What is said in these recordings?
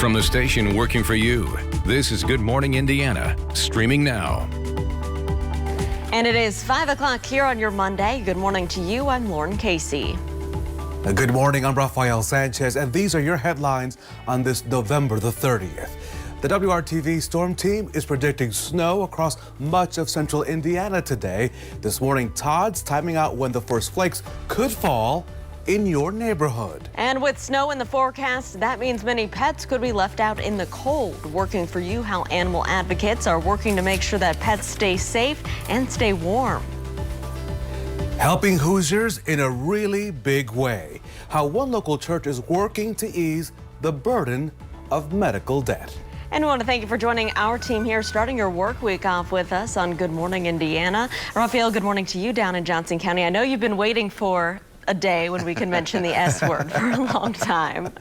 From the station working for you, this is Good Morning Indiana, streaming now. And it is 5 o'clock here on your Monday. Good morning to you. I'm Lauren Casey. Good morning. I'm Rafael Sanchez, and these are your headlines on this November the 30th. The WRTV storm team is predicting snow across much of central Indiana today. This morning, Todd's timing out when the first flakes could fall in your neighborhood. And with snow in the forecast, that means many pets could be left out in the cold. Working for you, how animal advocates are working to make sure that pets stay safe and stay warm. Helping Hoosiers in a really big way. How one local church is working to ease the burden of medical debt. And we want to thank you for joining our team here, starting your work week off with us on Good Morning Indiana. Rafael, good morning to you down in Johnson County. I know you've been waiting for a day when we can mention the S word for a long time.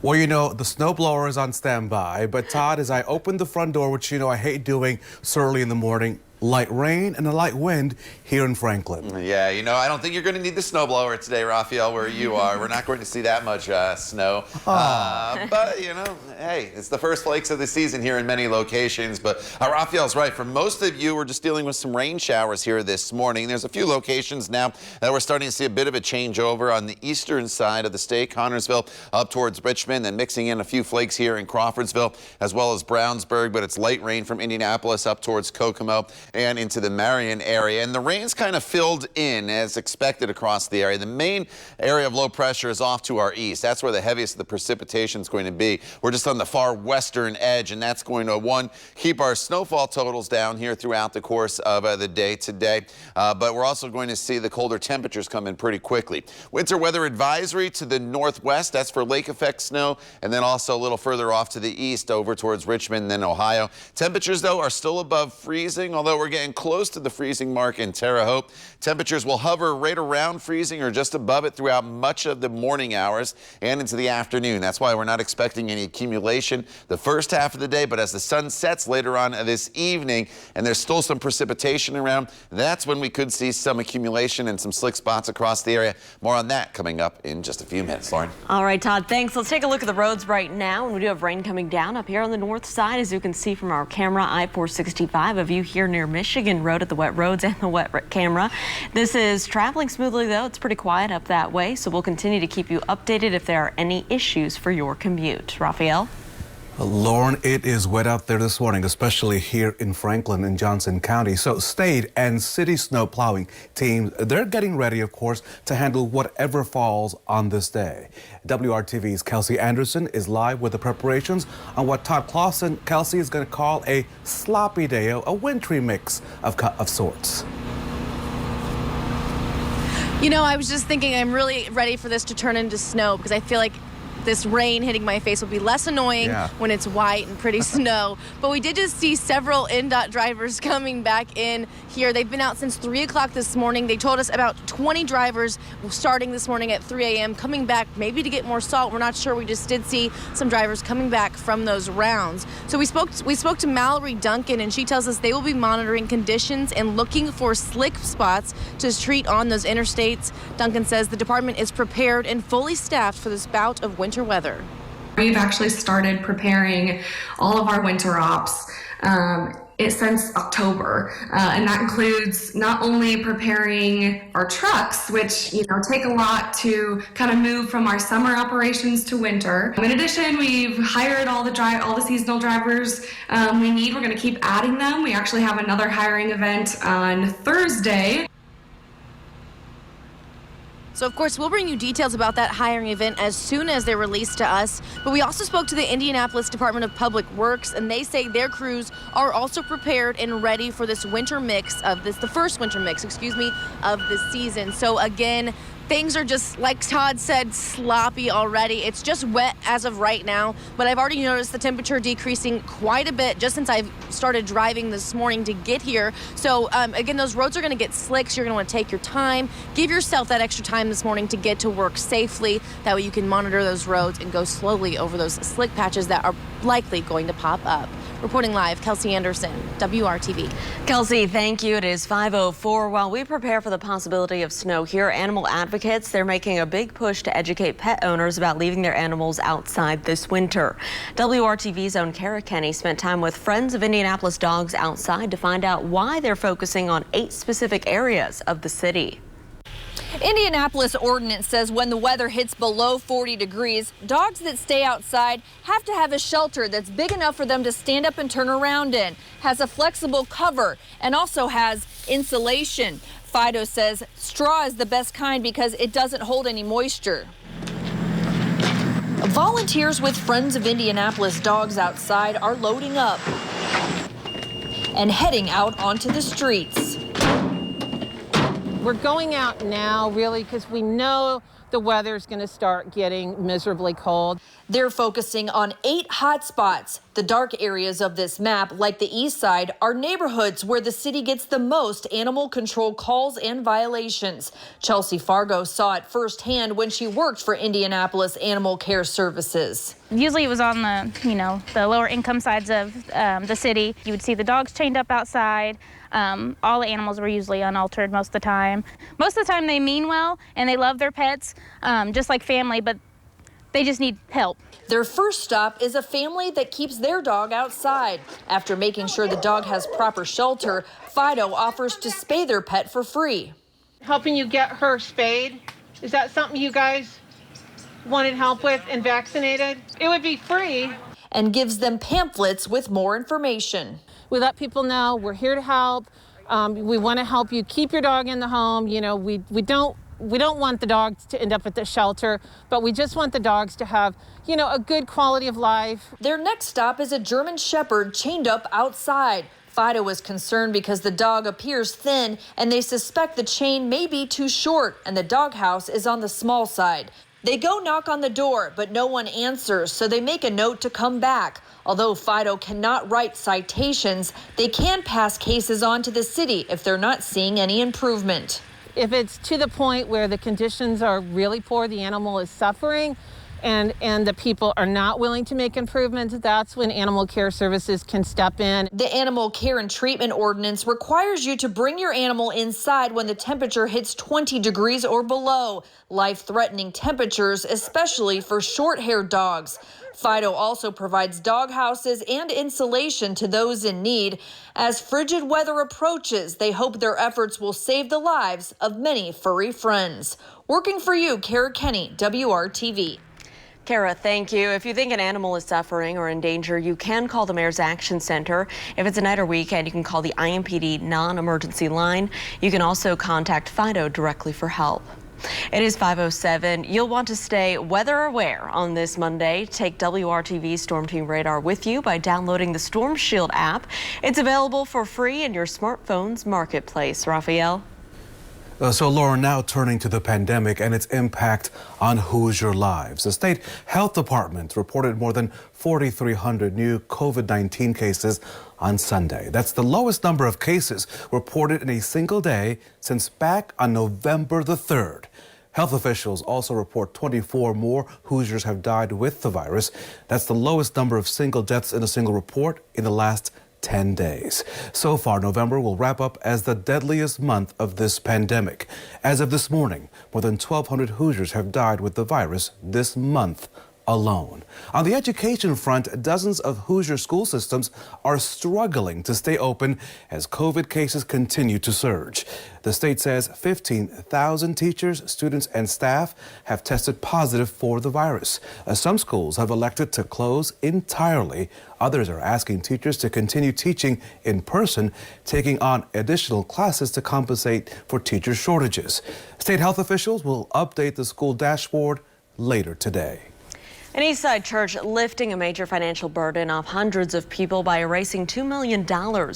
Well, you know, the snowblower is on standby, but Todd, as I open the front door, which you know I hate doing so early in the morning, light rain and a light wind here in Franklin. Yeah, you know, I don't think you're going to need the snowblower today, Rafael, where you are. We're not going to see that much snow. But, you know, hey, it's the first flakes of the season here in many locations. But Rafael's right. For most of you, we're just dealing with some rain showers here this morning. There's a few locations now that we're starting to see a bit of a changeover on the eastern side of the state, Connorsville up towards Richmond, and mixing in a few flakes here in Crawfordsville, as well as Brownsburg. But it's light rain from Indianapolis up towards Kokomo and into the Marion area. And the rain's kind of filled in as expected across the area. The main area of low pressure is off to our east. That's where the heaviest of the precipitation is going to be. We're just on the far western edge, and that's going to, one, keep our snowfall totals down here throughout the course of the day today. But we're also going to see the colder temperatures come in pretty quickly. Winter weather advisory to the northwest. That's for lake effect snow, and then also a little further off to the east over towards Richmond and then Ohio. Temperatures, though, are still above freezing, although we're getting close to the freezing mark in Terre Haute. Temperatures will hover right around freezing or just above it throughout much of the morning hours and into the afternoon. That's why we're not expecting any accumulation the first half of the day, but as the sun sets later on this evening and there's still some precipitation around, that's when we could see some accumulation and some slick spots across the area. More on that coming up in just a few minutes. Lauren. All right, Todd, thanks. Let's take a look at the roads right now. And we do have rain coming down up here on the north side, as you can see from our camera, I-465, a view here near Michigan Road at the wet roads and the wet camera. This is traveling smoothly, though. It's pretty quiet up that way, so we'll continue to keep you updated if there are any issues for your commute. Rafael? Lauren, it is wet out there this morning, especially here in Franklin and Johnson County. So state and city snow plowing teams, they're getting ready, of course, to handle whatever falls on this day. WRTV's Kelsey Anderson is live with the preparations on what Todd Clausen, Kelsey, is going to call a sloppy day, a wintry mix of sorts. You know, I was just thinking I'm really ready for this to turn into snow, because I feel like this rain hitting my face will be less annoying when it's white and pretty snow. But we did just see several NDOT drivers coming back in here. They've been out since 3 o'clock this morning. They told us about 20 drivers starting this morning at 3 a.m. coming back maybe to get more salt. We're not sure. We just did see some drivers coming back from those rounds. So we spoke to Mallory Duncan, and she tells us they will be monitoring conditions and looking for slick spots to treat on those interstates. Duncan says the department is prepared and fully staffed for this bout of winter weather. We've actually started preparing all of our winter ops since October, and that includes not only preparing our trucks, which take a lot to kind of move from our summer operations to winter. In addition, we've hired all the seasonal drivers we need. We're going to keep adding them. We actually have another hiring event on Thursday. So, of course, we'll bring you details about that hiring event as soon as they're released to us. But we also spoke to the Indianapolis Department of Public Works, and they say their crews are also prepared and ready for this winter mix the first winter mix, of the season. So, again, things are just, like Todd said, sloppy already. It's just wet as of right now, but I've already noticed the temperature decreasing quite a bit just since I've started driving this morning to get here. So again, those roads are going to get slick, so you're going to want to take your time. Give yourself that extra time this morning to get to work safely. That way you can monitor those roads and go slowly over those slick patches that are likely going to pop up. Reporting live, Kelsey Anderson, WRTV. Kelsey, thank you. It is 5:04. While we prepare for the possibility of snow here, animal advocates, they're making a big push to educate pet owners about leaving their animals outside this winter. WRTV's own Kara Kenny spent time with Friends of Indianapolis Dogs outside to find out why they're focusing on 8 specific areas of the city. Indianapolis ordinance says when the weather hits below 40 degrees, dogs that stay outside have to have a shelter that's big enough for them to stand up and turn around in, has a flexible cover, and also has insulation. Fido says straw is the best kind because it doesn't hold any moisture. Volunteers with Friends of Indianapolis Dogs outside are loading up and heading out onto the streets. We're going out now, really, because we know the weather's going to start getting miserably cold. They're focusing on 8 hot spots. The dark areas of this map, like the east side, are neighborhoods where the city gets the most animal control calls and violations. Chelsea Fargo saw it firsthand when she worked for Indianapolis Animal Care Services. Usually it was on the lower income sides of the city. You would see the dogs chained up outside. All the animals were usually unaltered most of the time. Most of the time they mean well and they love their pets, just like family, but they just need help. Their first stop is a family that keeps their dog outside. After making sure the dog has proper shelter, Fido offers to spay their pet for free. Helping you get her spayed, is that something you guys wanted help with and vaccinated? It would be free. And gives them pamphlets with more information. We let people know we're here to help. We want to help you keep your dog in the home. You know, we don't want the dogs to end up at the shelter, but we just want the dogs to have, a good quality of life. Their next stop is a German Shepherd chained up outside. Fido was concerned because the dog appears thin and they suspect the chain may be too short and the doghouse is on the small side. They go knock on the door, but no one answers, so they make a note to come back. Although Fido cannot write citations, they can pass cases on to the city if they're not seeing any improvement. If it's to the point where the conditions are really poor, the animal is suffering, and the people are not willing to make improvements, that's when Animal Care Services can step in. The Animal Care and Treatment Ordinance requires you to bring your animal inside when the temperature hits 20 degrees or below, life-threatening temperatures, especially for short-haired dogs. Fido also provides dog houses and insulation to those in need. As frigid weather approaches, they hope their efforts will save the lives of many furry friends. Working for you, Kara Kenny, WRTV. Kara, thank you. If you think an animal is suffering or in danger, you can call the Mayor's Action Center. If it's a night or weekend, you can call the IMPD non-emergency line. You can also contact Fido directly for help. It is 5:07. You'll want to stay weather aware on this Monday. Take WRTV Storm Team Radar with you by downloading the Storm Shield app. It's available for free in your smartphone's marketplace. Raphael? So, Lauren, now turning to the pandemic and its impact on Hoosier lives. The state health department reported more than 4,300 new COVID-19 cases on Sunday. That's the lowest number of cases reported in a single day since back on November the 3rd. Health officials also report 24 more Hoosiers have died with the virus. That's the lowest number of single deaths in a single report in the last 10 days. So far, November will wrap up as the deadliest month of this pandemic. As of this morning, more than 1,200 Hoosiers have died with the virus this month alone. On the education front, dozens of Hoosier school systems are struggling to stay open as COVID cases continue to surge. The state says 15,000 teachers, students, and staff have tested positive for the virus. Some schools have elected to close entirely. Others are asking teachers to continue teaching in person, taking on additional classes to compensate for teacher shortages. State health officials will update the school dashboard later today. An Eastside church lifting a major financial burden off hundreds of people by erasing $2 million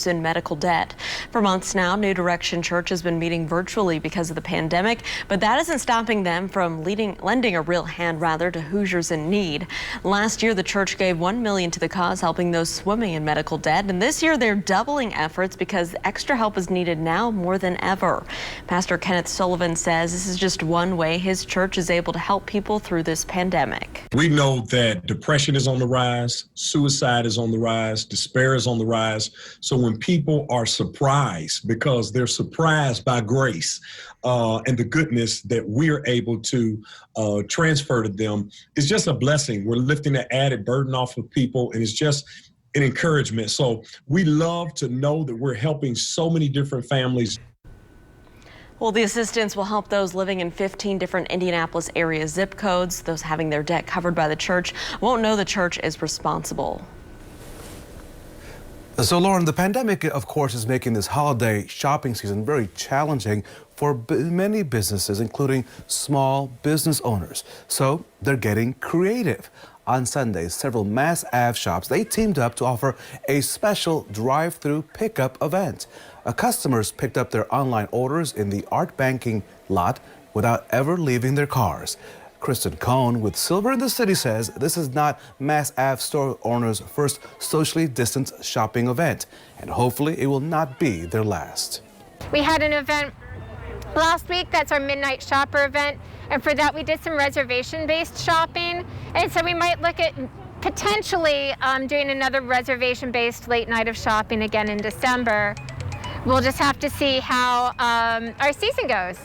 in medical debt. For months now, New Direction Church has been meeting virtually because of the pandemic, but that isn't stopping them from lending a real hand, to Hoosiers in need. Last year, the church gave $1 million to the cause, helping those swimming in medical debt. And this year, they're doubling efforts because extra help is needed now more than ever. Pastor Kenneth Sullivan says this is just one way his church is able to help people through this pandemic. We know know that depression is on the rise, suicide is on the rise, despair is on the rise. So when people are surprised because they're surprised by grace and the goodness that we're able to transfer to them, it's just a blessing. We're lifting the added burden off of people, and it's just an encouragement. So we love to know that we're helping so many different families. Well, the assistance will help those living in 15 different Indianapolis area zip codes. Those having their debt covered by the church won't know the church is responsible. So, Lauren, the pandemic, of course, is making this holiday shopping season very challenging for many businesses, including small business owners. So they're getting creative. On Sunday, several Mass Ave shops, they teamed up to offer a special drive-through pickup event. Customers picked up their online orders in the art banking lot without ever leaving their cars. Kristen Cohn with Silver in the City says this is not Mass Ave store owners' first socially distanced shopping event, and hopefully it will not be their last. We had an event last week, that's our Midnight Shopper event, and for that we did some reservation-based shopping, and so we might look at potentially doing another reservation-based late night of shopping again in December. We'll just have to see how our season goes.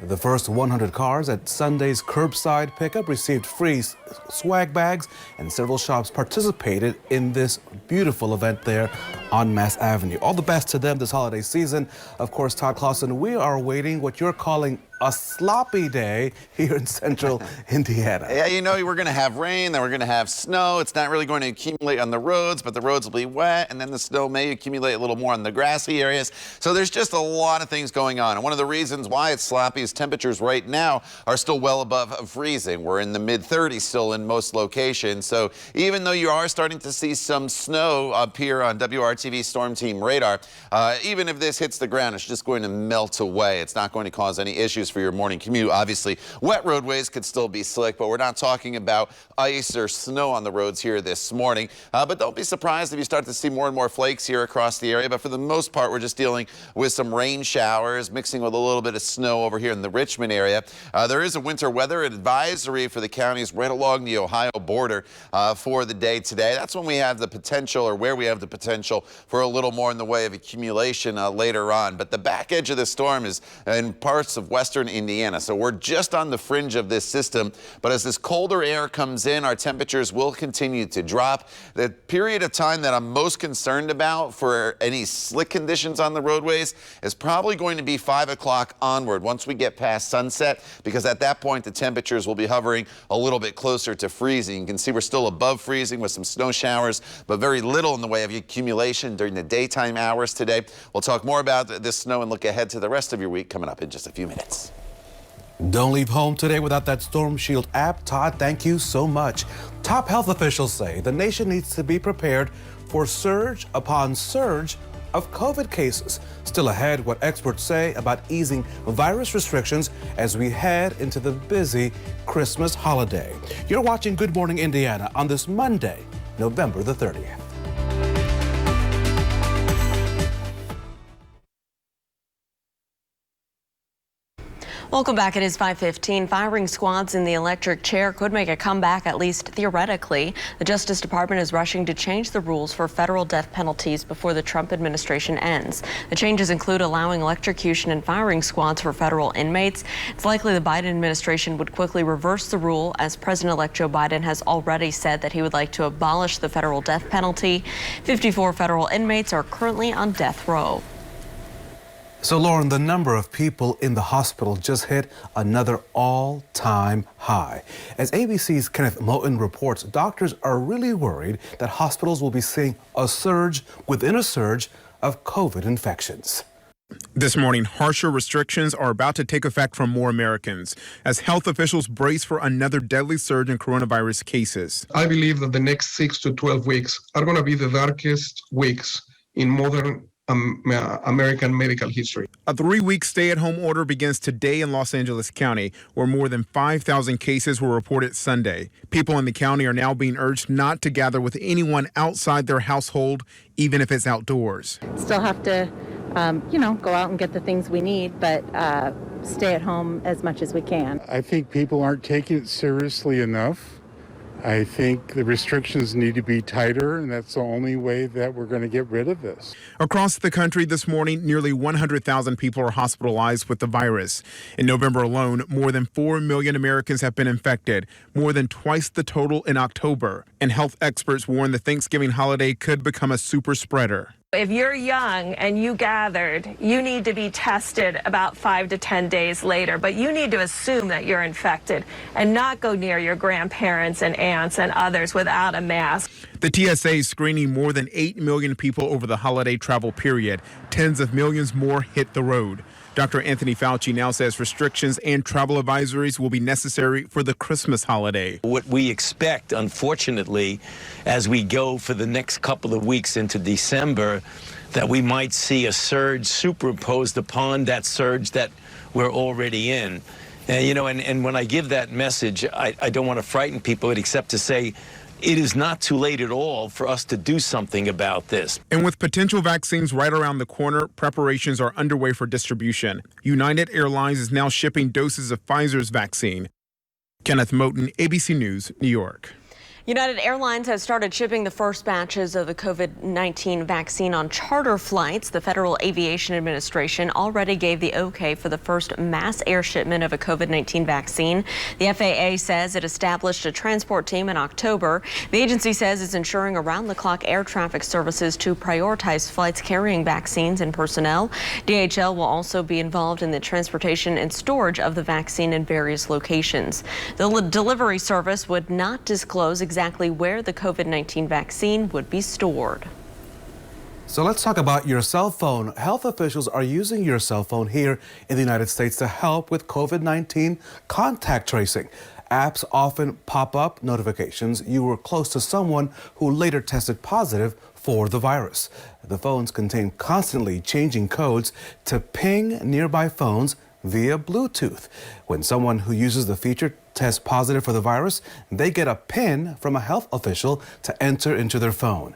The first 100 cars at Sunday's curbside pickup received free swag bags, and several shops participated in this beautiful event there on Mass Avenue. All the best to them this holiday season. Of course, Todd Clausen, we are awaiting what you're calling a sloppy day here in central Indiana. Yeah, you know, we're going to have rain, then we're going to have snow. It's not really going to accumulate on the roads, but the roads will be wet, and then the snow may accumulate a little more on the grassy areas. So there's just a lot of things going on. And one of the reasons why it's sloppy is temperatures right now are still well above freezing. We're in the mid-30s still in most locations. So even though you are starting to see some snow up here on WRTV Storm Team radar, even if this hits the ground, it's just going to melt away. It's not going to cause any issues for your morning commute. Obviously, wet roadways could still be slick, but we're not talking about ice or snow on the roads here this morning. But don't be surprised if you start to see more and more flakes here across the area. But for the most part, we're just dealing with some rain showers mixing with a little bit of snow over here in the Richmond area. There is a winter weather advisory for the counties right along the Ohio border for the day today. That's when we have the potential, or where we have the potential for a little more in the way of accumulation later on. But the back edge of the storm is in parts of western Indiana, so we're just on the fringe of this system. But as this colder air comes in, our temperatures will continue to drop. The period of time that I'm most concerned about for any slick conditions on the roadways is probably going to be 5 o'clock onward, once we get past sunset, because at that point the temperatures will be hovering a little bit closer to freezing. You can see we're still above freezing with some snow showers, but very little in the way of accumulation during the daytime hours today. We'll talk more about this snow and look ahead to the rest of your week coming up in just a few minutes. Don't leave home today without that Storm Shield app. Todd, thank you so much. Top health officials say the nation needs to be prepared for surge upon surge of COVID cases. Still ahead, what experts say about easing virus restrictions as we head into the busy Christmas holiday. You're watching Good Morning Indiana on this Monday, November the 30th. Welcome back. It is 5:15. Firing squads in the electric chair could make a comeback, at least theoretically. The Justice Department is rushing to change the rules for federal death penalties before the Trump administration ends. The changes include allowing electrocution and firing squads for federal inmates. It's likely the Biden administration would quickly reverse the rule, as President-elect Joe Biden has already said that he would like to abolish the federal death penalty. 54 federal inmates are currently on death row. So, Lauren, the number of people in the hospital just hit another all-time high. As ABC's Kenneth Moten reports, doctors are really worried that hospitals will be seeing a surge within a surge of COVID infections. This morning, harsher restrictions are about to take effect for more Americans as health officials brace for another deadly surge in coronavirus cases. I believe that the next 6 to 12 weeks are going to be the darkest weeks in modern American medical history. A 3-week stay-at-home order begins today in Los Angeles County, where more than 5,000 cases were reported Sunday. People in the county are now being urged not to gather with anyone outside their household, even if it's outdoors. Still have to, go out and get the things we need, but stay at home as much as we can. I think people aren't taking it seriously enough. I think the restrictions need to be tighter, and that's the only way that we're going to get rid of this. Across the country this morning, nearly 100,000 people are hospitalized with the virus. In November alone, more than 4 million Americans have been infected, more than twice the total in October. And health experts warn the Thanksgiving holiday could become a super spreader. If you're young and you gathered, you need to be tested about 5 to 10 days later, but you need to assume that you're infected and not go near your grandparents and aunts and others without a mask. The TSA is screening more than 8 million people over the holiday travel period. Tens of millions more hit the road. Dr. Anthony Fauci now says restrictions and travel advisories will be necessary for the Christmas holiday. What we expect, unfortunately, as we go for the next couple of weeks into December, that we might see a surge superimposed upon that surge that we're already in. And when I give that message, I don't want to frighten people except to say, it is not too late at all for us to do something about this. And with potential vaccines right around the corner, preparations are underway for distribution. United Airlines is now shipping doses of Pfizer's vaccine. Kenneth Moten, ABC News, New York. United Airlines has started shipping the first batches of the COVID-19 vaccine on charter flights. The Federal Aviation Administration already gave the okay for the first mass air shipment of a COVID-19 vaccine. The FAA says it established a transport team in October. The agency says it's ensuring around-the-clock air traffic services to prioritize flights carrying vaccines and personnel. DHL will also be involved in the transportation and storage of the vaccine in various locations. The delivery service would not disclose exactly where the COVID-19 vaccine would be stored. So let's talk about your cell phone. Health officials are using your cell phone here in the United States to help with COVID-19 contact tracing. Apps often pop up notifications you were close to someone who later tested positive for the virus. The phones contain constantly changing codes to ping nearby phones via Bluetooth. When someone who uses the feature tests positive for the virus, they get a PIN from a health official to enter into their phone.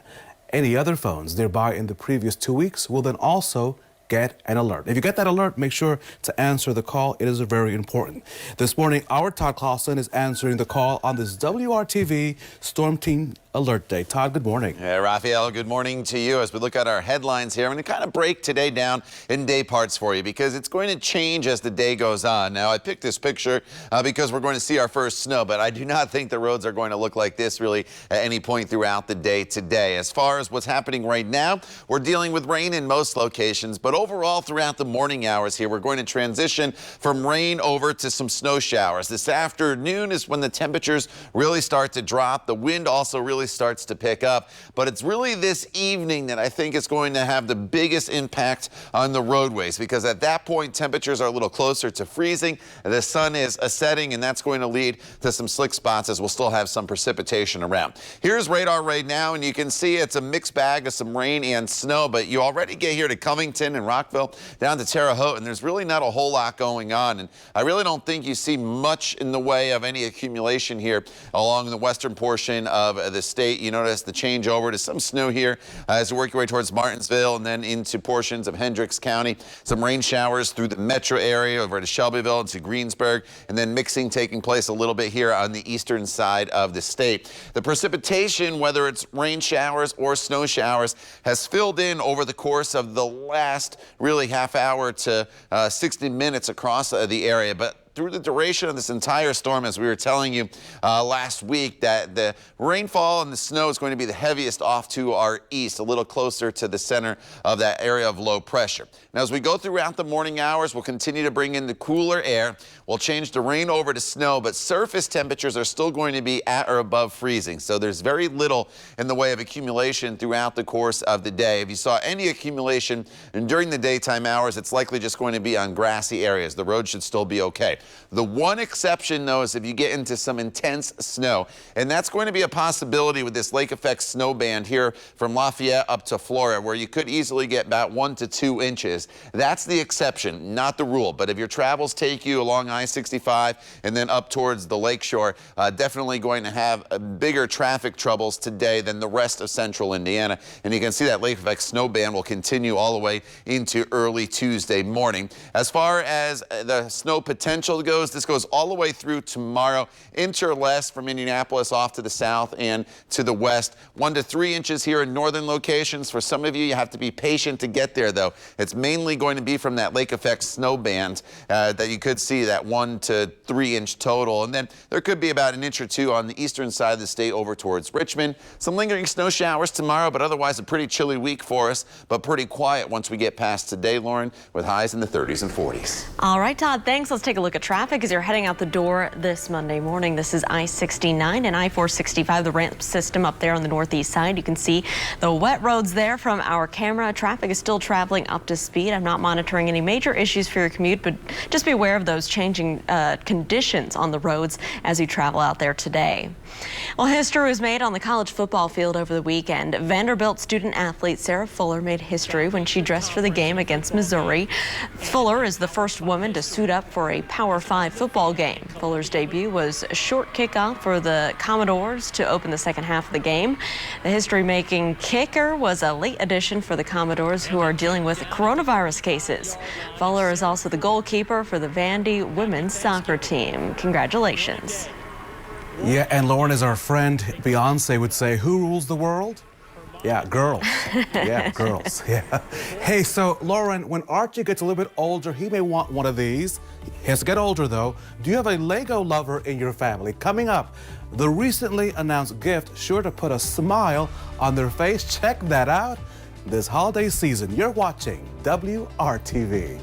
Any other phones nearby in the previous 2 weeks will then also get an alert. If you get that alert, make sure to answer the call. It is very important. This morning, our Todd Clausen is answering the call on this WRTV Storm Team Alert Day. Todd, good morning. Hey, Raphael, good morning to you. As we look at our headlines here, I'm going to kind of break today down in day parts for you because it's going to change as the day goes on. Now, I picked this picture because we're going to see our first snow, but I do not think the roads are going to look like this really at any point throughout the day today. As far as what's happening right now, we're dealing with rain in most locations, but overall throughout the morning hours here, we're going to transition from rain over to some snow showers. This afternoon is when the temperatures really start to drop. The wind also really starts to pick up, but it's really this evening that I think is going to have the biggest impact on the roadways because at that point temperatures are a little closer to freezing. The sun is setting, and that's going to lead to some slick spots as we'll still have some precipitation around. Here's radar right now, and you can see it's a mixed bag of some rain and snow, but you already get here to Covington and Rockville down to Terre Haute, and there's really not a whole lot going on, and I really don't think you see much in the way of any accumulation here along the western portion of the state. You notice the change over to some snow here as you work your way towards Martinsville and then into portions of Hendricks County. Some rain showers through the metro area over to Shelbyville and to Greensburg, and then mixing taking place a little bit here on the eastern side of the state. The precipitation, whether it's rain showers or snow showers, has filled in over the course of the last really half hour to 60 minutes across the area, but through the duration of this entire storm, as we were telling you last week, that the rainfall and the snow is going to be the heaviest off to our east, a little closer to the center of that area of low pressure. Now, as we go throughout the morning hours, we'll continue to bring in the cooler air. We'll change the rain over to snow, but surface temperatures are still going to be at or above freezing. So there's very little in the way of accumulation throughout the course of the day. If you saw any accumulation during the daytime hours, it's likely just going to be on grassy areas. The road should still be okay. The one exception, though, is if you get into some intense snow, and that's going to be a possibility with this lake effect snow band here from Lafayette up to Florida, where you could easily get about 1 to 2 inches. That's the exception, not the rule. But if your travels take you along I-65 and then up towards the lakeshore, definitely going to have bigger traffic troubles today than the rest of central Indiana. And you can see that lake effect snow band will continue all the way into early Tuesday morning. As far as the snow potential goes, this goes all the way through tomorrow, inch or less from Indianapolis off to the south and to the west. 1 to 3 inches here in northern locations. For some of you, you have to be patient to get there, though. It's mainly going to be from that lake effect snow band that you could see that 1 to 3 inch total. And then there could be about 1 inch or 2 on the eastern side of the state over towards Richmond. Some lingering snow showers tomorrow, but otherwise a pretty chilly week for us, but pretty quiet once we get past today, Lauren, with highs in the 30s and 40s. All right, Todd, thanks. Let's take a look at traffic as you're heading out the door this Monday morning. This is I-69 and I-465, the ramp system up there on the northeast side. You can see the wet roads there from our camera. Traffic is still traveling up to speed. I'm not monitoring any major issues for your commute, but just be aware of those changing conditions on the roads as you travel out there today. Well, history was made on the college football field over the weekend. Vanderbilt student athlete Sarah Fuller made history when she dressed for the game against Missouri. Fuller is the first woman to suit up for a Power 5 football game. Fuller's debut was a short kickoff for the Commodores to open the second half of the game. The history-making kicker was a late addition for the Commodores, who are dealing with coronavirus cases. Fuller is also the goalkeeper for the Vandy women's soccer team. Congratulations. Yeah, and Lauren, as our friend Beyonce would say, who rules the world? Yeah, girls. Yeah, girls. Yeah. Hey, so Lauren, when Archie gets a little bit older, he may want one of these. He has to get older, though. Do you have a Lego lover in your family? Coming up, the recently announced gift sure to put a smile on their face. Check that out this holiday season. You're watching WRTV.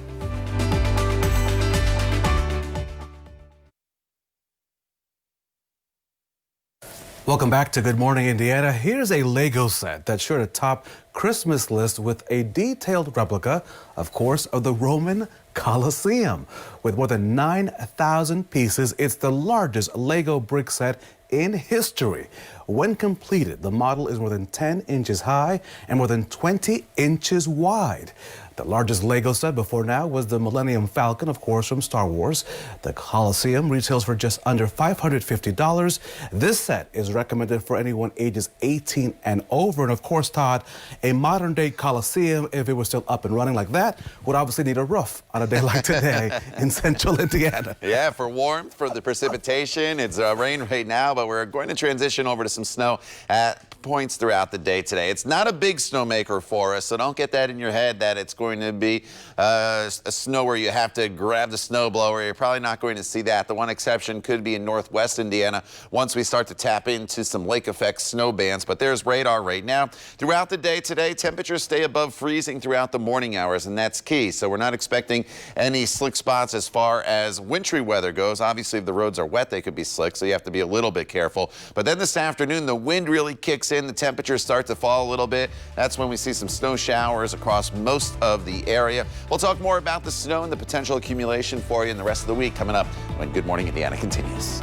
Welcome back to Good Morning Indiana. Here's a Lego set that's sure to top Christmas list with a detailed replica, of course, of the Roman Colosseum. With more than 9,000 pieces, it's the largest Lego brick set in history. When completed, the model is more than 10 inches high and more than 20 inches wide. The largest Lego set before now was the Millennium Falcon, of course, from Star Wars. The Colosseum retails for just under $550. This set is recommended for anyone ages 18 and over. And of course, Todd, a modern day Colosseum, if it was still up and running like that, would obviously need a roof on a day like today in central Indiana. Yeah, for warmth, for the precipitation. It's rain right now, but we're going to transition over to some snow at points throughout the day today. It's not a big snowmaker for us, so don't get that in your head that it's going to be a snow where you have to grab the snow blower. You're probably not going to see that. The one exception could be in northwest Indiana once we start to tap into some lake effect snow bands, but there's radar right now. Throughout the day today, temperatures stay above freezing throughout the morning hours, and that's key. So we're not expecting any slick spots as far as wintry weather goes. Obviously, if the roads are wet, they could be slick, so you have to be a little bit careful. But then this afternoon, the wind really kicks in. The temperatures start to fall a little bit. That's when we see some snow showers across most of the area. We'll talk more about the snow and the potential accumulation for you in the rest of the week coming up when Good Morning Indiana continues.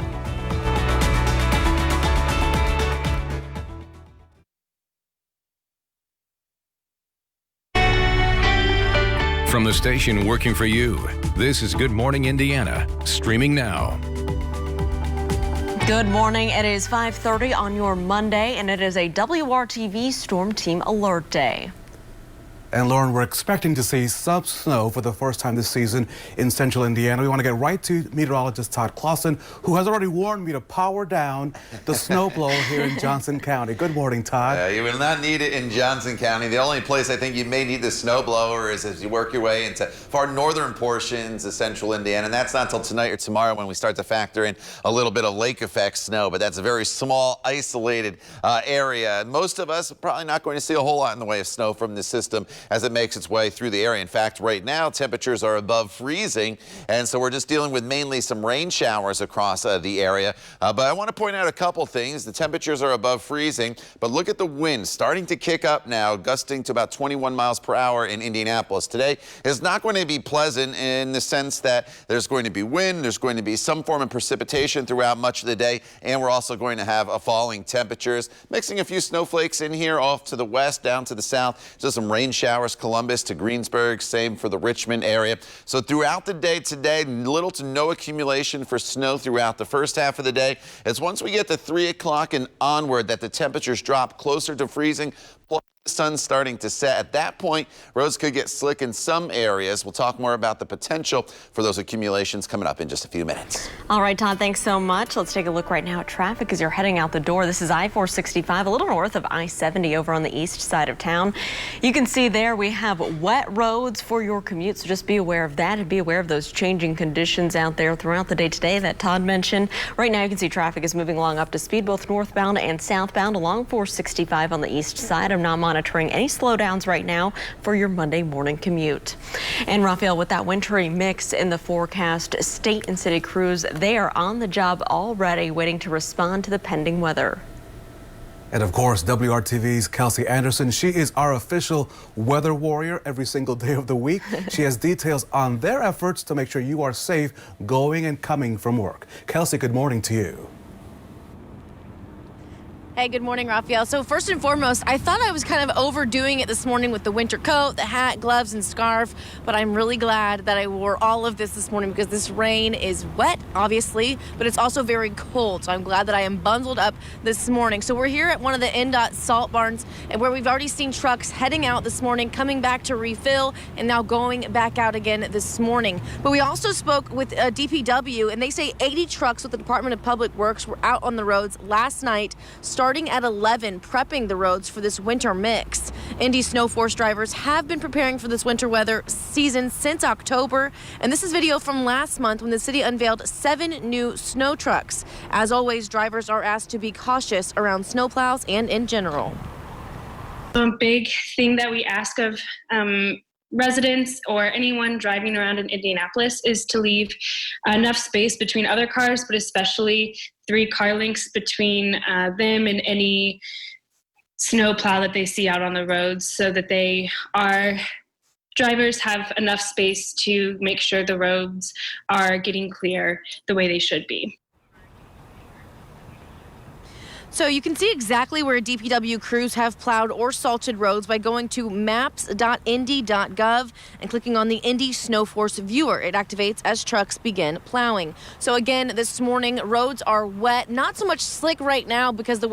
From the station working for you, this is Good Morning Indiana, streaming now. Good morning. It is 5:30 on your Monday, and it is a WRTV Storm Team Alert Day. And Lauren, we're expecting to see some snow for the first time this season in central Indiana. We want to get right to meteorologist Todd Clausen, who has already warned me to power down the snowblower here in Johnson County. Good morning, Todd. You will not need it in Johnson County. The only place I think you may need the snowblower is as you work your way into far northern portions of central Indiana. And that's not until tonight or tomorrow when we start to factor in a little bit of lake effect snow. But that's a very small, isolated area. Most of us are probably not going to see a whole lot in the way of snow from this system as it makes its way through the area. In fact, right now, temperatures are above freezing, and so we're just dealing with mainly some rain showers across the area. But I want to point out a couple things. The temperatures are above freezing, but look at the wind starting to kick up now, gusting to about 21 miles per hour in Indianapolis. Today is not going to be pleasant in the sense that there's going to be wind, there's going to be some form of precipitation throughout much of the day, and we're also going to have a falling temperatures, mixing a few snowflakes in here off to the west, down to the south. Just some rain showers, Columbus to Greensburg, same for the Richmond area. So throughout the day today, little to no accumulation for snow throughout the first half of the day. It's once we get to 3 o'clock and onward that the temperatures drop closer to freezing. The sun's starting to set. At that point, roads could get slick in some areas. We'll talk more about the potential for those accumulations coming up in just a few minutes. All right, Todd, thanks so much. Let's take a look right now at traffic as you're heading out the door. This is I-465, a little north of I-70 over on the east side of town. You can see there we have wet roads for your commute, so just be aware of that and be aware of those changing conditions out there throughout the day today that Todd mentioned. Right now, you can see traffic is moving along up to speed, both northbound and southbound along 465 on the east side. I'm not monitoring any slowdowns right now for your Monday morning commute. And Raphael, with that wintry mix in the forecast, state and city crews, they are on the job already waiting to respond to the pending weather. And of course, WRTV's Kelsey Anderson, she is our official weather warrior every single day of the week. She has details on their efforts to make sure you are safe going and coming from work. Kelsey, good morning to you. Hey, good morning, Raphael. So first and foremost, I thought I was kind of overdoing it this morning with the winter coat, the hat, gloves, and scarf, but I'm really glad that I wore all of this morning because this rain is wet, obviously, but it's also very cold. So I'm glad that I am bundled up this morning. So we're here at one of the NDOT salt barns and where we've already seen trucks heading out this morning, coming back to refill, and now going back out again this morning. But we also spoke with DPW, and they say 80 trucks with the Department of Public Works were out on the roads last night, starting at 11, prepping the roads for this winter mix. Indy Snow Force drivers have been preparing for this winter weather season since October, and this is video from last month when the city unveiled 7 new snow trucks. As always, drivers are asked to be cautious around snowplows and in general. A big thing that we ask of residents or anyone driving around in Indianapolis is to leave enough space between other cars, but especially 3 car lengths between them and any snowplow that they see out on the roads, so that drivers have enough space to make sure the roads are getting clear the way they should be. So you can see exactly where DPW crews have plowed or salted roads by going to maps.indy.gov and clicking on the Indy Snow Force viewer. It activates as trucks begin plowing. So again, this morning, roads are wet, not so much slick right now because the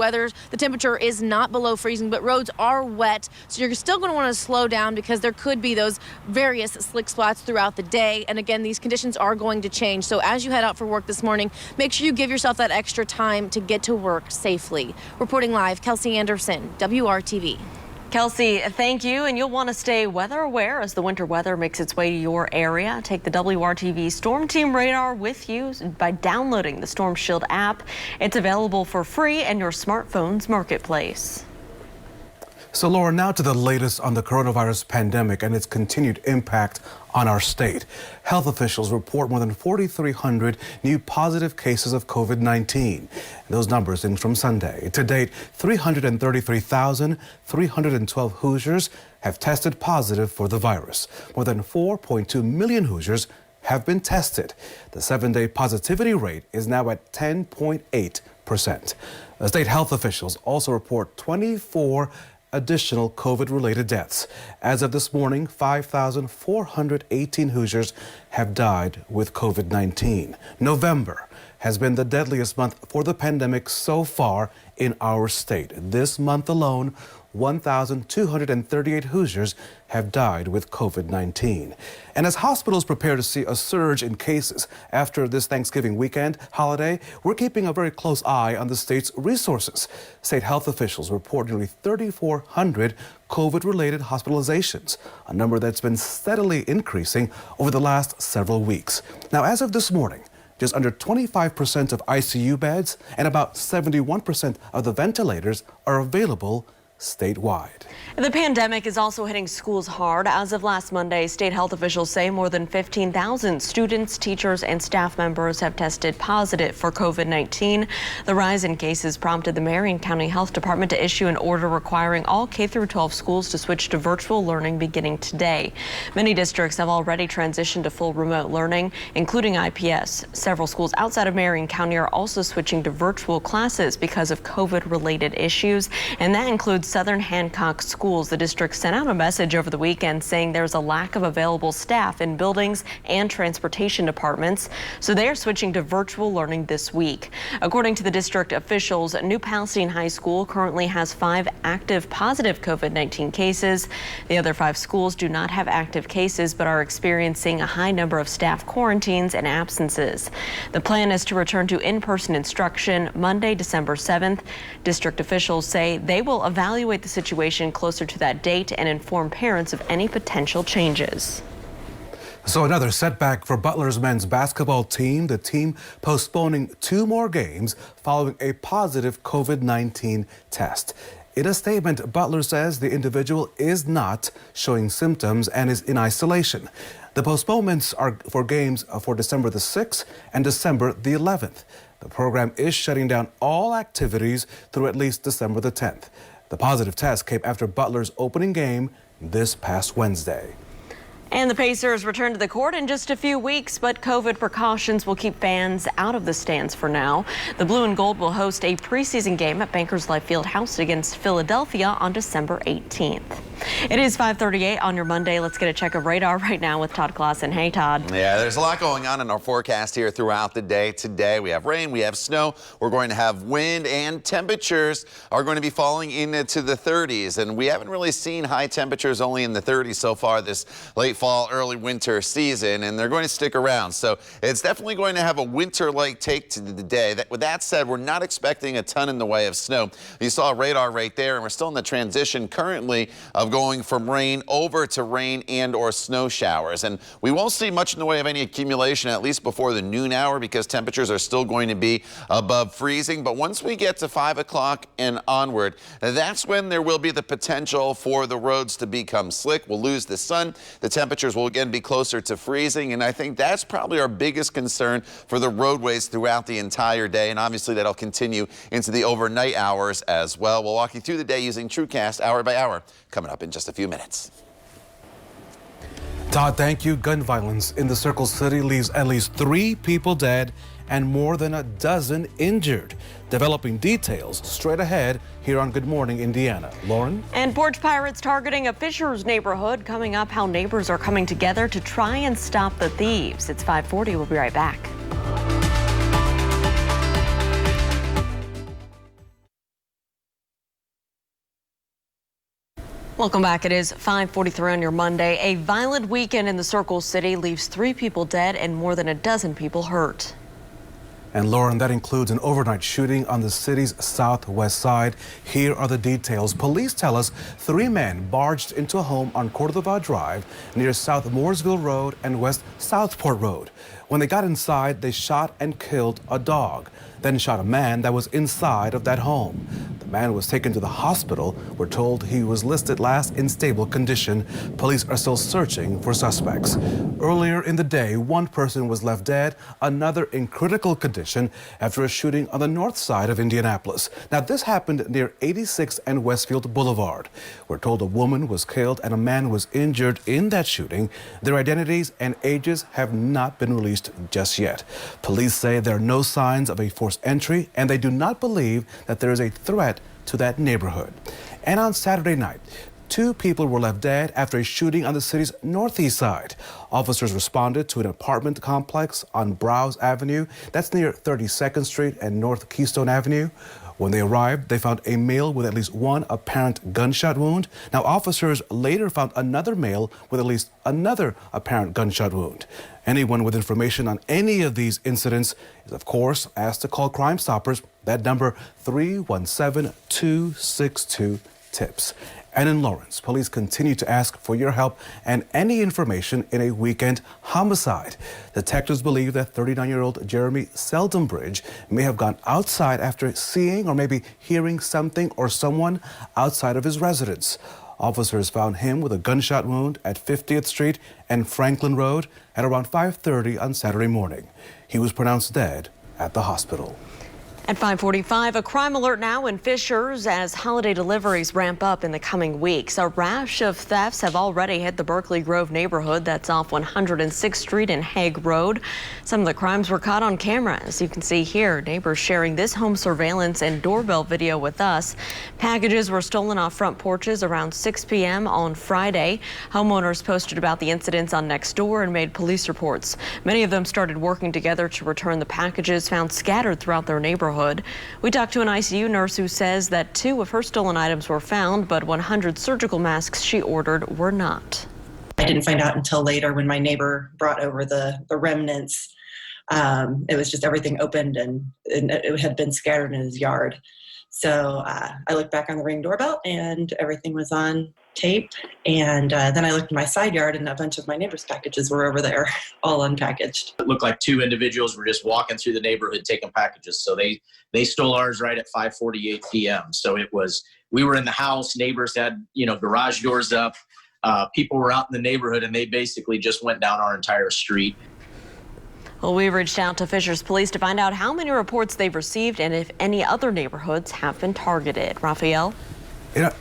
temperature is not below freezing, but roads are wet. So you're still going to want to slow down because there could be those various slick spots throughout the day. And again, these conditions are going to change. So as you head out for work this morning, make sure you give yourself that extra time to get to work safely. Reporting live, Kelsey Anderson, WRTV. Kelsey, thank you, and you'll want to stay weather aware as the winter weather makes its way to your area. Take the WRTV Storm Team radar with you by downloading the Storm Shield app. It's available for free in your smartphone's marketplace. So Laura, now to the latest on the coronavirus pandemic and its continued impact on our state. Health officials report more than 4,300 new positive cases of COVID-19. Those numbers in from Sunday. To date, 333,312 Hoosiers have tested positive for the virus. More than 4.2 million Hoosiers have been tested. The 7-day positivity rate is now at 10.8%. The state health officials also report 24 additional COVID-related deaths. As of this morning, 5,418 Hoosiers have died with COVID-19. November has been the deadliest month for the pandemic so far in our state. This month alone, 1,238 Hoosiers have died with COVID-19. And as hospitals prepare to see a surge in cases after this Thanksgiving weekend holiday, we're keeping a very close eye on the state's resources. State health officials report nearly 3,400 COVID-related hospitalizations, a number that's been steadily increasing over the last several weeks. Now, as of this morning, just under 25% of ICU beds and about 71% of the ventilators are available statewide. The pandemic is also hitting schools hard. As of last Monday, state health officials say more than 15,000 students, teachers, and staff members have tested positive for COVID-19. The rise in cases prompted the Marion County Health Department to issue an order requiring all K-12 schools to switch to virtual learning beginning today. Many districts have already transitioned to full remote learning, including IPS. Several schools outside of Marion County are also switching to virtual classes because of COVID-related issues, and that includes Southern Hancock Schools. The district sent out a message over the weekend saying there's a lack of available staff in buildings and transportation departments, so they are switching to virtual learning this week. According to the district officials, New Palestine High School currently has 5 active positive COVID-19 cases. The other 5 schools do not have active cases but are experiencing a high number of staff quarantines and absences. The plan is to return to in-person instruction Monday, December 7th. District officials say they will evaluate the situation closer to that date and inform parents of any potential changes. So another setback for Butler's men's basketball team, the team postponing 2 more games following a positive COVID-19 test. In a statement, Butler says the individual is not showing symptoms and is in isolation. The postponements are for games for December the 6th and December the 11th. The program is shutting down all activities through at least December the 10th. The positive test came after Butler's opening game this past Wednesday. And the Pacers return to the court in just a few weeks, but COVID precautions will keep fans out of the stands for now. The Blue and Gold will host a preseason game at Bankers Life Fieldhouse against Philadelphia on December 18th. It is 5:38 on your Monday. Let's get a check of radar right now with Todd Clausen. Hey, Todd. Yeah, there's a lot going on in our forecast here throughout the day. Today we have rain, we have snow, we're going to have wind, and temperatures are going to be falling into the 30s. And we haven't really seen high temperatures only in the 30s so far this late fall, early winter season, and they're going to stick around. So it's definitely going to have a winter-like take to the day. With that said, we're not expecting a ton in the way of snow. You saw a radar right there, and we're still in the transition currently of going from rain over to rain and or snow showers. And we won't see much in the way of any accumulation, at least before the noon hour, because temperatures are still going to be above freezing. But once we get to 5 o'clock and onward, that's when there will be the potential for the roads to become slick. We'll lose the sun. The temperatures will again be closer to freezing. And I think that's probably our biggest concern for the roadways throughout the entire day. And obviously that'll continue into the overnight hours as well. We'll walk you through the day using TrueCast hour by hour, coming up in just a few minutes. Todd, thank you. Gun violence in the Circle City leaves at least 3 people dead and more than a dozen injured. Developing details straight ahead here on Good Morning Indiana. Lauren? And Porch pirates targeting a Fisher's neighborhood. Coming up, how neighbors are coming together to try and stop the thieves. It's 5:40. We'll be right back. Welcome back. It is 5:43 on your Monday. A violent weekend in the Circle City leaves 3 people dead and more than a dozen people hurt. And Lauren, that includes an overnight shooting on the city's southwest side. Here are the details. Police tell us 3 men barged into a home on Cordova Drive near South Mooresville Road and West Southport Road. When they got inside, they shot and killed a dog, then shot a man that was inside of that home. The man was taken to the hospital. We're told he was listed last in stable condition. Police are still searching for suspects. Earlier in the day, 1 person was left dead, another in critical condition after a shooting on the north side of Indianapolis. Now, this happened near 86th and Westfield Boulevard. We're told a woman was killed and a man was injured in that shooting. Their identities and ages have not been released just yet. Police say there are no signs of a forced entry, and they do not believe that there is a threat to that neighborhood. And on Saturday night, 2 people were left dead after a shooting on the city's northeast side. Officers responded to an apartment complex on Browse Avenue. That's near 32nd Street and North Keystone Avenue. When they arrived, they found a male with at least 1 apparent gunshot wound. Now, officers later found another male with at least another apparent gunshot wound. Anyone with information on any of these incidents is, of course, asked to call Crime Stoppers. That number, 317-262-TIPS. And in Lawrence, police continue to ask for your help and any information in a weekend homicide. Detectives believe that 39-year-old Jeremy Seldenbridge may have gone outside after seeing or maybe hearing something or someone outside of his residence. Officers found him with a gunshot wound at 50th Street and Franklin Road at around 5:30 on Saturday morning. He was pronounced dead at the hospital. At 5:45, a crime alert now in Fishers as holiday deliveries ramp up in the coming weeks. A rash of thefts have already hit the Berkeley Grove neighborhood that's off 106th Street and Hague Road. Some of the crimes were caught on camera, as you can see here. Neighbors sharing this home surveillance and doorbell video with us. Packages were stolen off front porches around 6 p.m. on Friday. Homeowners posted about the incidents on Nextdoor and made police reports. Many of them started working together to return the packages found scattered throughout their neighborhood. We talked to an ICU nurse who says that 2 of her stolen items were found, but 100 surgical masks she ordered were not. I didn't find out until later when my neighbor brought over the remnants. It was just everything opened and it had been scattered in his yard. So I looked back on the Ring doorbell and everything was on tape. And then I looked in my side yard and a bunch of my neighbor's packages were over there, all unpackaged. It looked like 2 individuals were just walking through the neighborhood taking packages. So they stole ours right at 5:48 p.m. So we were in the house, neighbors had, garage doors up. People were out in the neighborhood and they basically just went down our entire street. Well, we reached out to Fishers Police to find out how many reports they've received and if any other neighborhoods have been targeted. Raphael?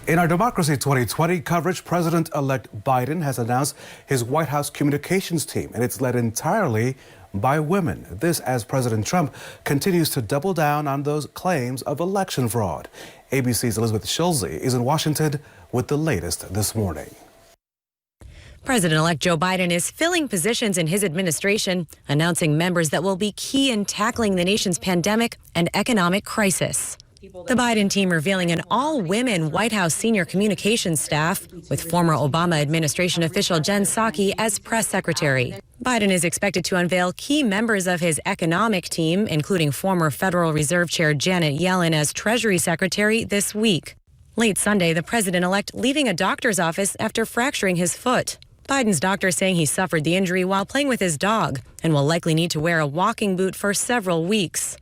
In our Democracy 2020 coverage, President-elect Biden has announced his White House communications team, and it's led entirely by women. This as President Trump continues to double down on those claims of election fraud. ABC's Elizabeth Schulze is in Washington with the latest this morning. President-elect Joe Biden is filling positions in his administration, announcing members that will be key in tackling the nation's pandemic and economic crisis. The Biden team revealing an all-women White House senior communications staff, with former Obama administration official Jen Psaki as press secretary. Biden is expected to unveil key members of his economic team, including former Federal Reserve Chair Janet Yellen as Treasury Secretary this week. Late Sunday, the president-elect leaving a doctor's office after fracturing his foot. Biden's doctor saying he suffered the injury while playing with his dog and will likely need to wear a walking boot for several weeks.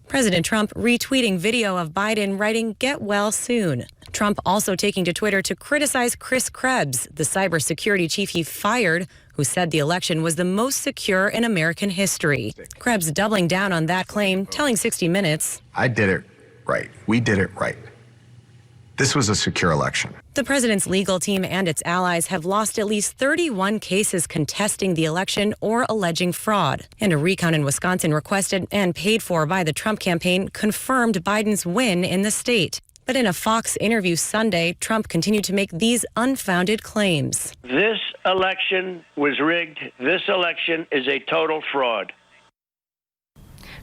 President Trump retweeting video of Biden writing, "Get well soon." Trump also taking to Twitter to criticize Chris Krebs, the cybersecurity chief he fired, who said the election was the most secure in American history. Krebs doubling down on that claim, telling 60 Minutes, "I did it right. We did it right. This was a secure election." The president's legal team and its allies have lost at least 31 cases contesting the election or alleging fraud. And a recount in Wisconsin requested and paid for by the Trump campaign confirmed Biden's win in the state. But in a Fox interview Sunday, Trump continued to make these unfounded claims. This election was rigged. This election is a total fraud.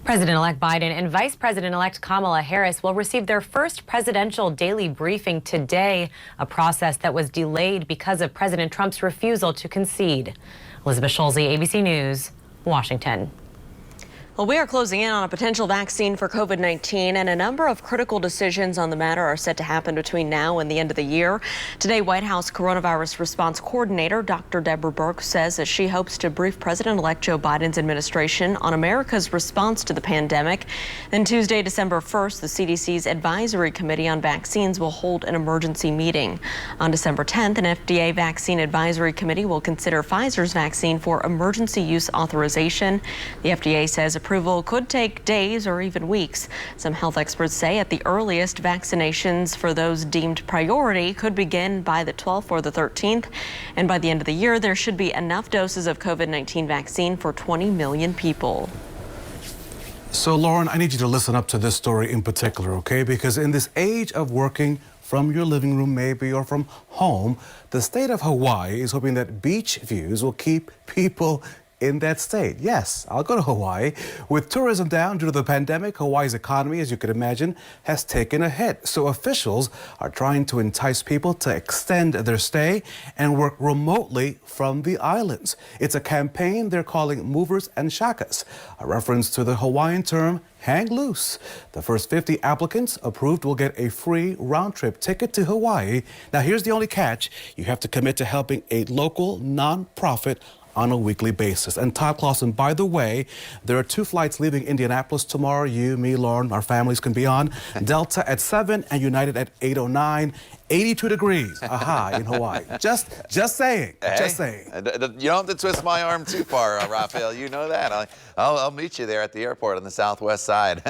President-elect Biden and Vice President-elect Kamala Harris will receive their first presidential daily briefing today, a process that was delayed because of President Trump's refusal to concede. Elizabeth Schulze, ABC News, Washington. Well, we are closing in on a potential vaccine for COVID-19, and a number of critical decisions on the matter are set to happen between now and the end of the year. Today, White House Coronavirus Response Coordinator Dr. Deborah Birx says that she hopes to brief President-elect Joe Biden's administration on America's response to the pandemic. Then Tuesday, December 1st, the CDC's Advisory Committee on Vaccines will hold an emergency meeting. On December 10th, an FDA Vaccine Advisory Committee will consider Pfizer's vaccine for emergency use authorization. The FDA says approval could take days or even weeks. Some health experts say at the earliest, vaccinations for those deemed priority could begin by the 12th or the 13th. And by the end of the year, there should be enough doses of COVID-19 vaccine for 20 million people. So, Lauren, I need you to listen up to this story in particular, okay? Because in this age of working from your living room maybe or from home, the state of Hawaii is hoping that beach views will keep people in that state. Yes, I'll go to Hawaii. With tourism down due to the pandemic, Hawaii's economy, as you can imagine, has taken a hit. So officials are trying to entice people to extend their stay and work remotely from the islands. It's a campaign they're calling Movers and Shakas, a reference to the Hawaiian term hang loose. The first 50 applicants approved will get a free round-trip ticket to Hawaii. Now, here's the only catch. You have to commit to helping a local nonprofit on a weekly basis. And Todd Clausen, by the way, there are 2 flights leaving Indianapolis tomorrow. You, me, Lauren, our families can be on. Delta at 7 and United at 8:09. 82 degrees, in Hawaii. Just saying, just saying. You don't have to twist my arm too far, Raphael. You know that. I'll meet you there at the airport on the southwest side.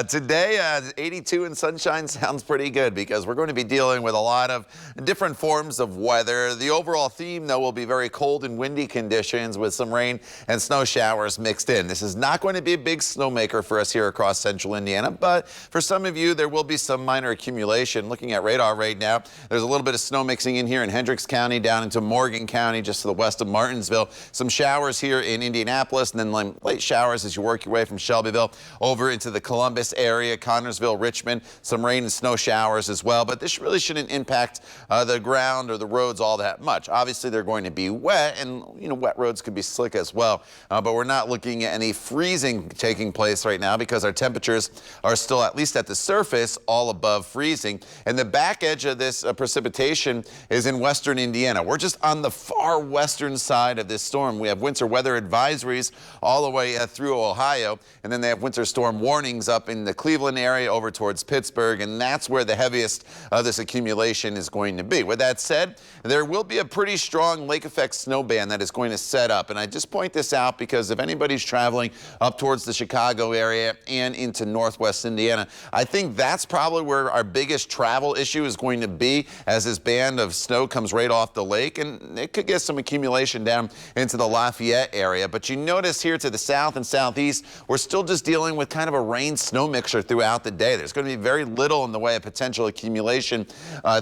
Today, 82 and sunshine sounds pretty good because we're going to be dealing with a lot of different forms of weather. The overall theme, though, will be very cold and windy conditions with some rain and snow showers mixed in. This is not going to be a big snowmaker for us here across central Indiana, but for some of you, there will be some minor accumulation. Looking at radar right now, there's a little bit of snow mixing in here in Hendricks County down into Morgan County, just to the west of Martinsville. Some showers here in Indianapolis, and then late showers as you work your way from Shelbyville over into the Columbus area, Connorsville, Richmond. Some rain and snow showers as well, but this really shouldn't impact the ground or the roads all that much. Obviously, they're going to be wet, and wet roads could be slick as well, but we're not looking at any freezing taking place right now because our temperatures are still, at least at the surface, all above freezing. And the back edge of this precipitation is in western Indiana. We're just on the far western side of this storm. We have winter weather advisories all the way through Ohio, and then they have winter storm warnings up in the Cleveland area over towards Pittsburgh, and that's where the heaviest of this accumulation is going to be. With that said, there will be a pretty strong lake effect snow band that is going to set up, and I just point this out because if anybody's traveling up towards the Chicago area and into northwest Indiana, I think that's probably where our biggest travel issue is going to be, as this band of snow comes right off the lake, and it could get some accumulation down into the Lafayette area. But you notice here to the south and southeast, we're still just dealing with kind of a rain-snow mixture throughout the day. There's going to be very little in the way of potential accumulation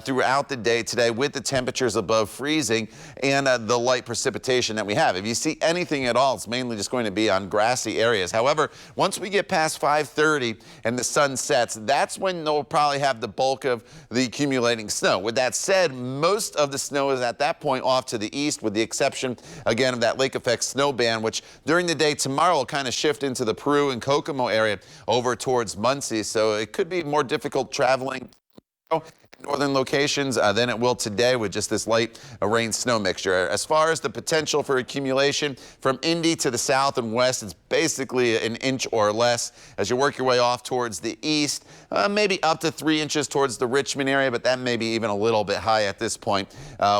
throughout the day today, with the temperatures above freezing and the light precipitation that we have. If you see anything at all, it's mainly just going to be on grassy areas. However, once we get past 5:30 and the sun sets, that's when they'll probably have the bulk of the accumulating snow. With that said, most of the snow is at that point off to the east, with the exception, again, of that lake effect snow band, which during the day tomorrow will kind of shift into the Peru and Kokomo area over towards Muncie. So it could be more difficult traveling northern locations than it will today with just this light rain snow mixture. As far as the potential for accumulation from Indy to the south and west, it's basically an inch or less. As you work your way off towards the east, maybe up to 3 inches towards the Richmond area, but that may be even a little bit high at this point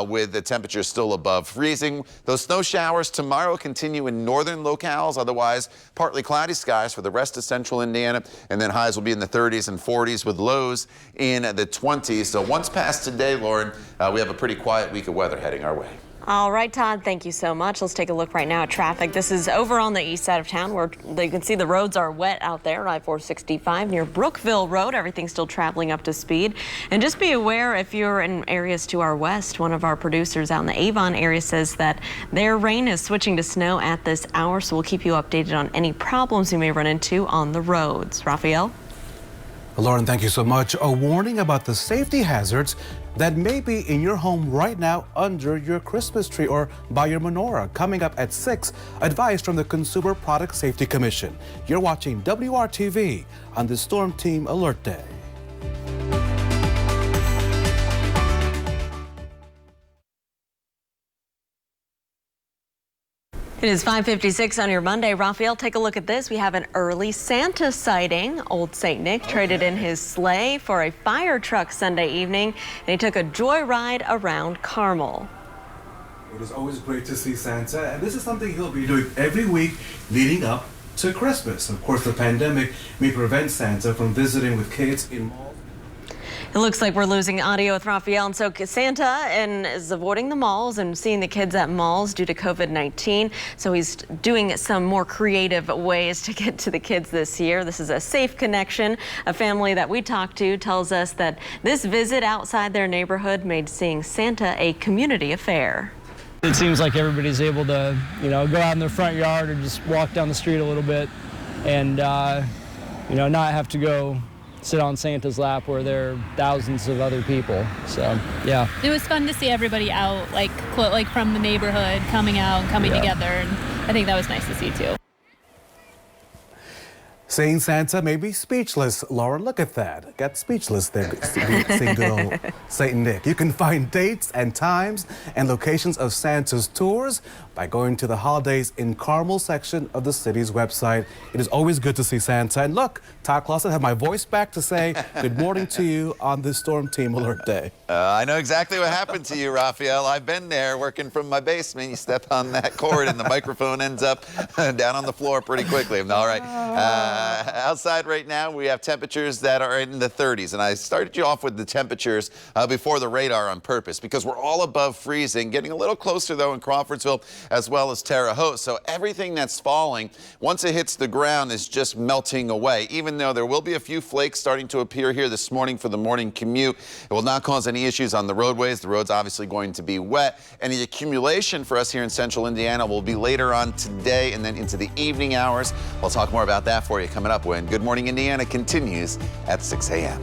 with the temperature still above freezing. Those snow showers tomorrow continue in northern locales, otherwise partly cloudy skies for the rest of central Indiana, and then highs will be in the 30s and 40s with lows in the 20s. So once past today, Lauren, we have a pretty quiet week of weather heading our way. All right, Todd, thank you so much. Let's take a look right now at traffic. This is over on the east side of town where you can see the roads are wet out there. I-465 near Brookville Road. Everything's still traveling up to speed. And just be aware if you're in areas to our west, one of our producers out in the Avon area says that their rain is switching to snow at this hour. So we'll keep you updated on any problems you may run into on the roads. Raphael? Lauren, thank you so much. A warning about the safety hazards that may be in your home right now under your Christmas tree or by your menorah. Coming up at 6, advice from the Consumer Product Safety Commission. You're watching WRTV on the Storm Team Alert Day. It is 5:56 on your Monday. Raphael, take a look at this. We have an early Santa sighting. Old St. Nick traded in his sleigh for a fire truck Sunday evening, and he took a joyride around Carmel. It is always great to see Santa, and this is something he'll be doing every week leading up to Christmas. Of course, the pandemic may prevent Santa from visiting with kids in malls. It looks like we're losing audio with Raphael, and so Santa is avoiding the malls and seeing the kids at malls due to COVID-19. So he's doing some more creative ways to get to the kids this year. This is a safe connection. A family that we talked to tells us that this visit outside their neighborhood made seeing Santa a community affair. It seems like everybody's able to, go out in their front yard or just walk down the street a little bit and, not have to go sit on Santa's lap where there are thousands of other people. So, yeah. It was fun to see everybody out, like from the neighborhood, coming out and coming together. And I think that was nice to see, too. Seeing Santa may be speechless. Lauren, look at that. Got speechless there. Seeing good old Saint Nick. You can find dates and times and locations of Santa's tours by going to the Holidays in Carmel section of the city's website. It is always good to see Santa. And look, Todd Clausen, have my voice back to say good morning to you on this Storm Team Alert Day. I know exactly what happened to you, Raphael. I've been there working from my basement. You step on that cord and the microphone ends up down on the floor pretty quickly. All right. Outside right now, we have temperatures that are in the 30s. And I started you off with the temperatures before the radar on purpose because we're all above freezing, getting a little closer, though, in Crawfordsville as well as Terre Haute. So everything that's falling, once it hits the ground, is just melting away. Even though there will be a few flakes starting to appear here this morning for the morning commute, it will not cause any issues on the roadways. The road's obviously going to be wet. And the accumulation for us here in central Indiana will be later on today and then into the evening hours. We'll talk more about that for you coming up when Good Morning Indiana continues at 6 a.m.